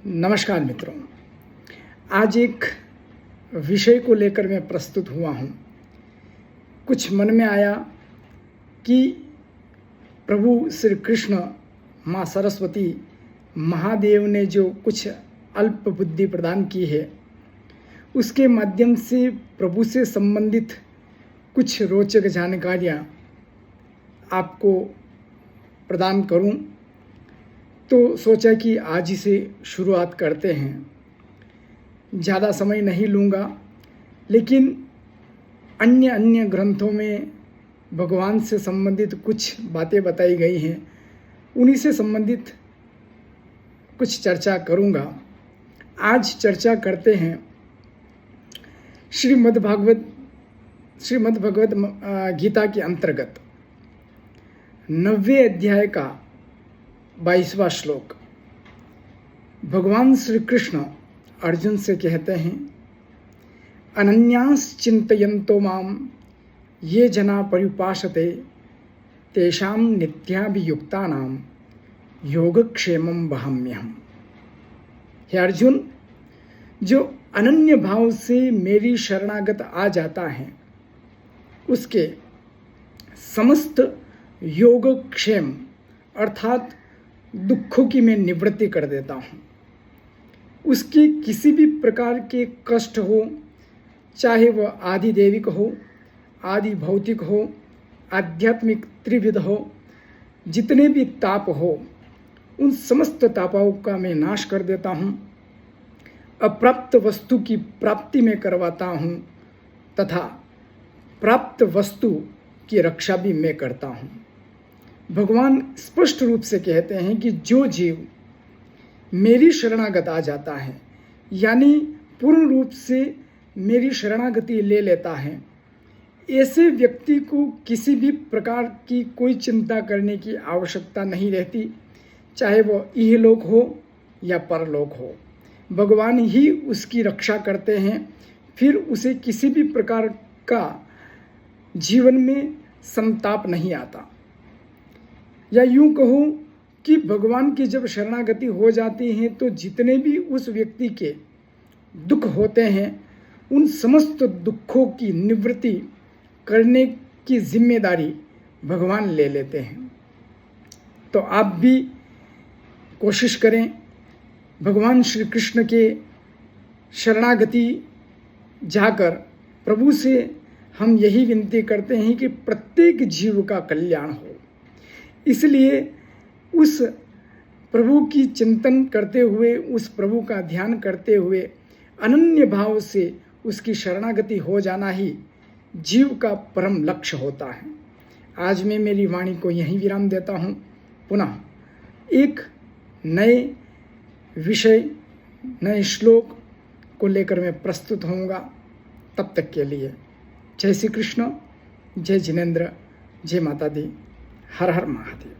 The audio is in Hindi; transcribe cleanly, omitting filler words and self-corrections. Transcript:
नमस्कार मित्रों, आज एक विषय को लेकर मैं प्रस्तुत हुआ हूँ। कुछ मन में आया कि प्रभु श्री कृष्ण, माँ सरस्वती, महादेव ने जो कुछ अल्प बुद्धि प्रदान की है, उसके माध्यम से प्रभु से संबंधित कुछ रोचक जानकारियाँ आपको प्रदान करूं। तो सोचा कि आज ही से शुरुआत करते हैं। ज़्यादा समय नहीं लूँगा, लेकिन अन्य ग्रंथों में भगवान से संबंधित कुछ बातें बताई गई हैं, उन्हीं से संबंधित कुछ चर्चा करूँगा। आज चर्चा करते हैं श्रीमद् भगवद गीता के अंतर्गत 9वें अध्याय का 22वां श्लोक। भगवान श्री कृष्ण अर्जुन से कहते हैं, अनन्यास चिंतयन्तो माम ये जना पर्युपासते तेषाम नित्याभियुक्तानाम योगक्षेमं वहाम्यहम्। हे अर्जुन, जो अनन्य भाव से मेरी शरणागत आ जाता है, उसके समस्त योगक्षेम अर्थात दुखों की मैं निवृत्ति कर देता हूँ। उसके किसी भी प्रकार के कष्ट हो, चाहे वह आदि दैविक हो, आदि भौतिक हो, आध्यात्मिक त्रिविध हो, जितने भी ताप हो, उन समस्त तापों का मैं नाश कर देता हूँ। अप्राप्त वस्तु की प्राप्ति में करवाता हूँ तथा प्राप्त वस्तु की रक्षा भी मैं करता हूँ। भगवान स्पष्ट रूप से कहते हैं कि जो जीव मेरी शरणागत आ जाता है, यानी पूर्ण रूप से मेरी शरणागति ले लेता है, ऐसे व्यक्ति को किसी भी प्रकार की कोई चिंता करने की आवश्यकता नहीं रहती, चाहे वो इहलोक हो या परलोक हो। भगवान ही उसकी रक्षा करते हैं, फिर उसे किसी भी प्रकार का जीवन में संताप नहीं आता। या यूं कहो कि भगवान की जब शरणागति हो जाती है तो जितने भी उस व्यक्ति के दुख होते हैं, उन समस्त दुखों की निवृत्ति करने की जिम्मेदारी भगवान ले लेते हैं। तो आप भी कोशिश करें, भगवान श्री कृष्ण के शरणागति जाकर प्रभु से हम यही विनती करते हैं कि प्रत्येक जीव का कल्याण हो। इसलिए उस प्रभु की चिंतन करते हुए, उस प्रभु का ध्यान करते हुए अनन्य भाव से उसकी शरणागति हो जाना ही जीव का परम लक्ष्य होता है। आज मैं मेरी वाणी को यहीं विराम देता हूँ। पुनः एक नए विषय, नए श्लोक को लेकर मैं प्रस्तुत होऊंगा। तब तक के लिए जय श्री कृष्ण, जय जिनेंद्र, जय माता दी, हर हर महादेव।